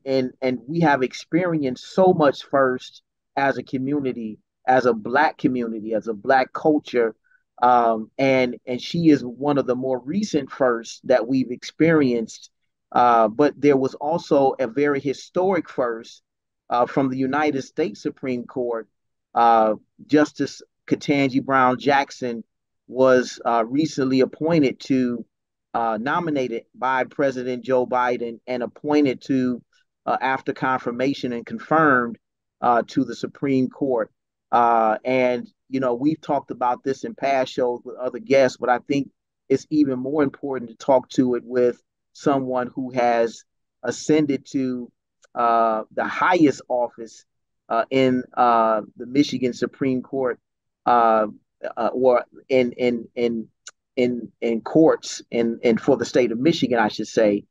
and we have experienced so much first as a community, as a Black community, as a Black culture, and she is one of the more recent firsts that we've experienced. But there was also a very historic first from the United States Supreme Court. Uh, Justice Ketanji Brown Jackson was recently appointed to nominated by President Joe Biden and appointed to, after confirmation and confirmed, to the Supreme Court. And, you know, we've talked about this in past shows with other guests, but I think it's even more important to talk to it with someone who has ascended to the highest office in the Michigan Supreme Court, uh, or in courts and for the state of Michigan, I should say,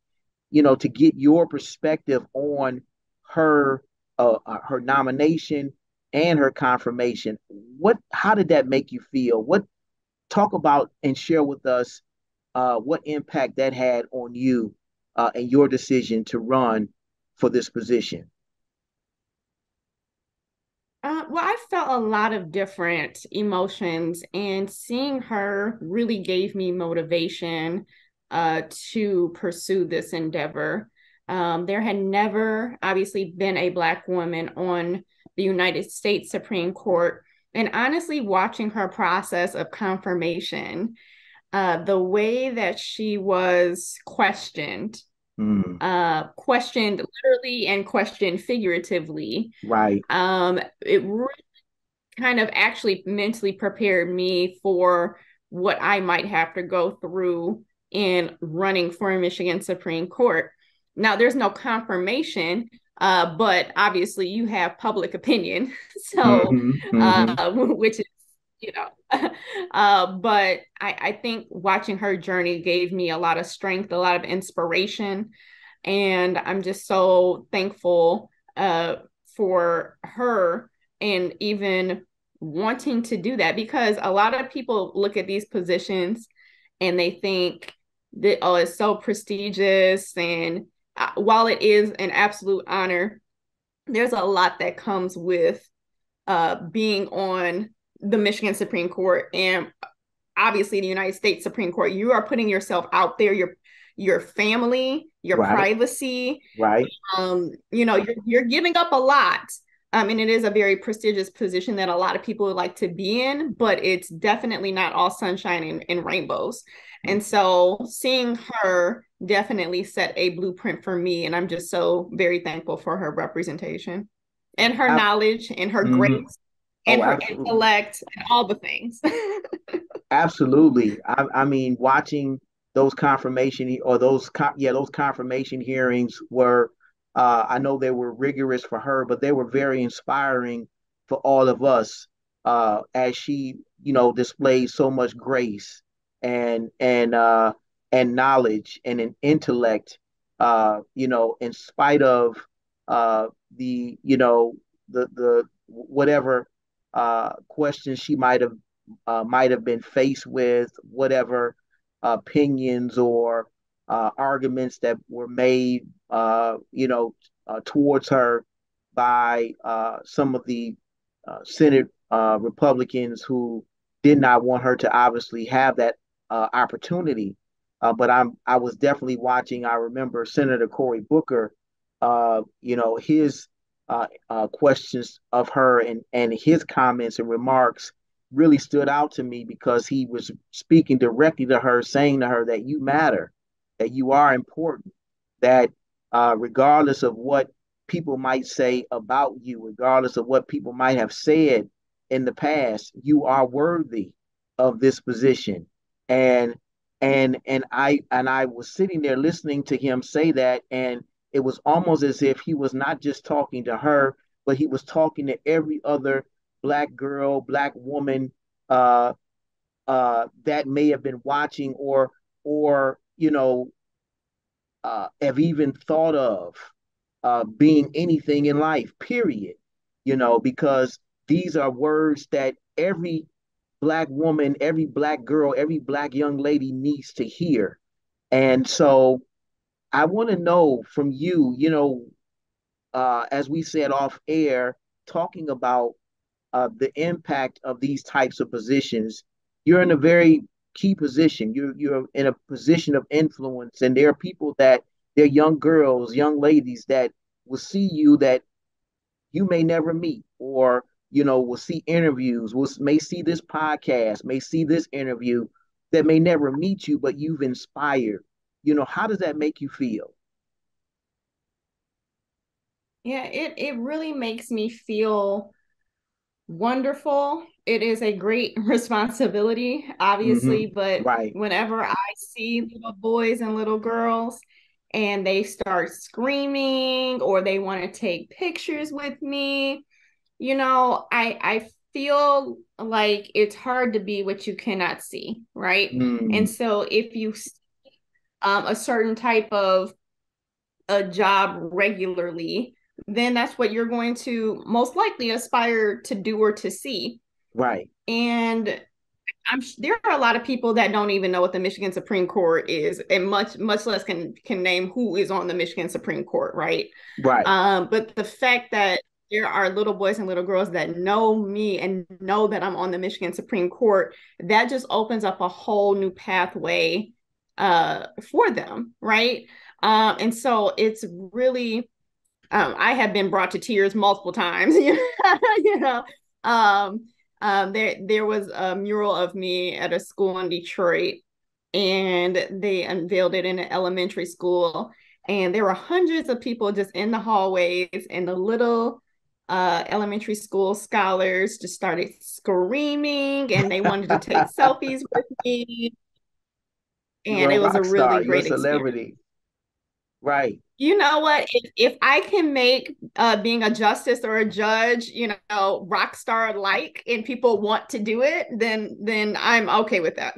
you know, to get your perspective on her her nomination and her confirmation. How did that make you feel? Talk about and share with us what impact that had on you and your decision to run for this position. Well, I felt a lot of different emotions, and seeing her really gave me motivation to pursue this endeavor. There had never, obviously, been a Black woman on the United States Supreme Court. And honestly, watching her process of confirmation, the way that she was questioned, Mm, questioned literally and questioned figuratively, right. it really kind of actually mentally prepared me for what I might have to go through in running for Michigan Supreme Court. Now, there's no confirmation, but obviously you have public opinion, so Hmm. Hmm. which is, you know, but I think watching her journey gave me a lot of strength, a lot of inspiration, and I'm just so thankful for her and even wanting to do that, because a lot of people look at these positions and they think that, oh, it's so prestigious, and while it is an absolute honor, there's a lot that comes with being on the Michigan Supreme Court and obviously the United States Supreme Court. You are putting yourself out there, your family, your Right. privacy, Right. you know, you're giving up a lot. And it is a very prestigious position that a lot of people would like to be in, but it's definitely not all sunshine and rainbows. And so seeing her definitely set a blueprint for me. And I'm just so very thankful for her representation and her Ab- knowledge and her mhm. grace and Oh, her absolutely. intellect and all the things. Absolutely. I mean, watching those those confirmation hearings were, I know they were rigorous for her, but they were very inspiring for all of us, as she, you know, displayed so much grace and and knowledge and an intellect, you know, in spite of the, you know, the whatever questions she might have been faced with, whatever opinions or arguments that were made, you know, towards her by some of the Senate Republicans who did not want her to obviously have that opportunity. But I was definitely watching. I remember Senator Cory Booker, you know, his questions of her and his comments and remarks really stood out to me because he was speaking directly to her, saying to her that you matter, that you are important, that regardless of what people might say about you, regardless of what people might have said in the past, you are worthy of this position. And and I was sitting there listening to him say that, and it was almost as if he was not just talking to her, but he was talking to every other Black girl, Black woman uh, that may have been watching or you know have even thought of being anything in life. Period. You know, because these are words that every Black woman, every Black girl, every Black young lady needs to hear. And so I want to know from you, you know, as we said off air, talking about the impact of these types of positions, you're in a very key position. You're in a position of influence, and there are people that they're young girls, young ladies that will see you that you may never meet, or will see interviews, may see this podcast, may see this interview that may never meet you, but you've inspired. How does that make you feel? Yeah, it really makes me feel wonderful. It is a great responsibility, obviously, but Right. whenever I see little boys and little girls and they start screaming or they want to take pictures with me, I feel like it's hard to be what you cannot see, right? Mm, And so if you see a certain type of a job regularly, then that's what you're going to most likely aspire to do or to see. right. And there are a lot of people that don't even know what the Michigan Supreme Court is, and much less can name who is on the Michigan Supreme Court, right? Right. But the fact that there are little boys and little girls that know me and know that I'm on the Michigan Supreme Court, that just opens up a whole new pathway for them, right? And so it's really, I have been brought to tears multiple times, you know. There was a mural of me at a school in Detroit, and they unveiled it in an elementary school, and there were hundreds of people just in the hallways, and the little elementary school scholars just started screaming, and they wanted to take selfies with me, You're and a it was a rock star. really You're a great experience. celebrity. Right. You know what? If I can make being a justice or a judge, rock star like, and people want to do it, then I'm okay with that.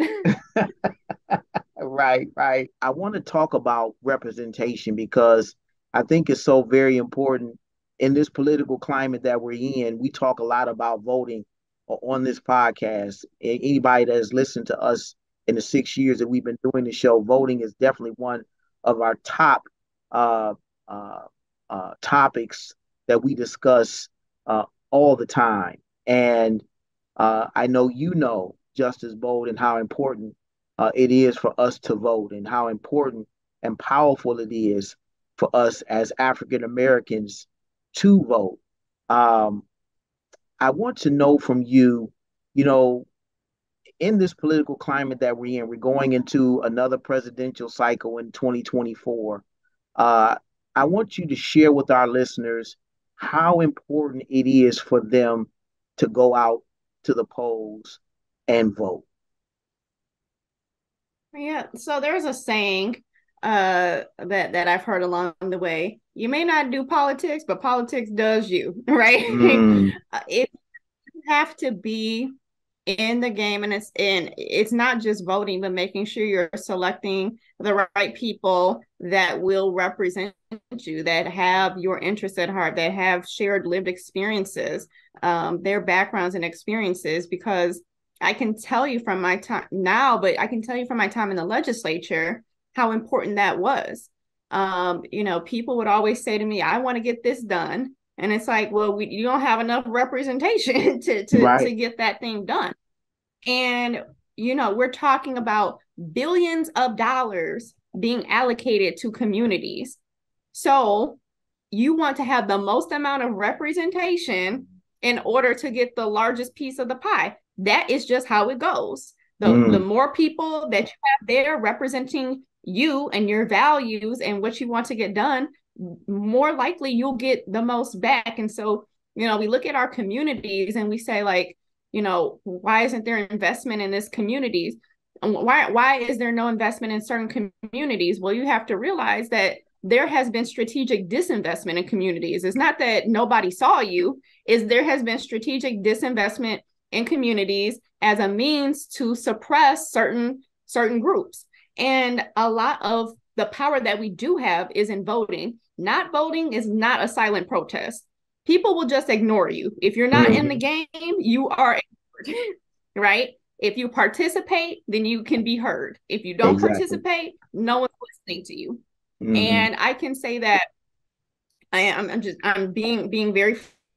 Right, right. I want to talk about representation because I think it's so very important in this political climate that we're in. We talk a lot about voting on this podcast. Anybody that has listened to us in the 6 years that we've been doing the show, voting is definitely one of our top uh, uh, topics that we discuss all the time. And I know Justice Bolden, how important it is for us to vote and how important and powerful it is for us as African Americans to vote. Um, I want to know from you, you know, in this political climate that we're in, we're going into another presidential cycle in 2024. Uh, I want you to share with our listeners how important it is for them to go out to the polls and vote. Yeah, so there's a saying that I've heard along the way. You may not do politics, but politics does you, right? Mm, If you have to be in the game, and it's not just voting, but making sure you're selecting the right people that will represent you, that have your interests at heart, that have shared lived experiences, their backgrounds and experiences. Because I can tell you from my time now, but I can tell you from my time in the legislature how important that was. People would always say to me, I want to get this done. And it's like, well, you don't have enough representation to right. get that thing done. And, we're talking about billions of dollars being allocated to communities. So you want to have the most amount of representation in order to get the largest piece of the pie. That is just how it goes. The Mm, more people that you have there representing you and your values and what you want to get done, more likely you'll get the most back. And so, we look at our communities and we say, like, why isn't there investment in this communities? Why is there no investment in certain communities? Well, you have to realize that there has been strategic disinvestment in communities. It's not that nobody saw you, is there has been strategic disinvestment in communities as a means to suppress certain groups. And a lot of the power that we do have is in voting. Not voting is not a silent protest. People will just ignore you. If you're not in the mm, game, you are ignored, right? If you participate, then you can be heard. If you don't exactly. participate, no one's listening to you. Hmm. And I can say that I'm being very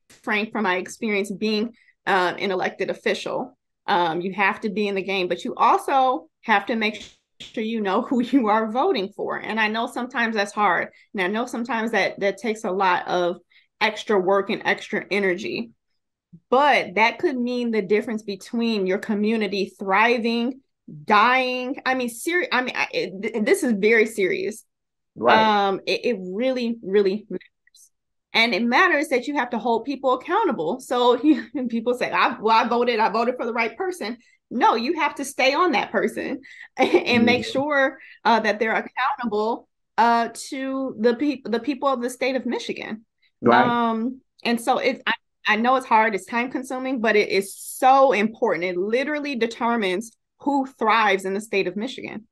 frank from my experience being an elected official. You have to be in the game, but you also have to make sure you know who you are voting for. And I know sometimes that's hard, and I know sometimes that takes a lot of extra work and extra energy. But that could mean the difference between your community thriving, dying. I mean, serious. I mean, this is very serious. Right. It really, really matters. And it matters that you have to hold people accountable. So people say, I voted for the right person. No, you have to stay on that person and make Mhm. sure that they're accountable to the people of the state of Michigan. Right. And so I know it's hard, it's time consuming, but it is so important. It literally determines who thrives in the state of Michigan.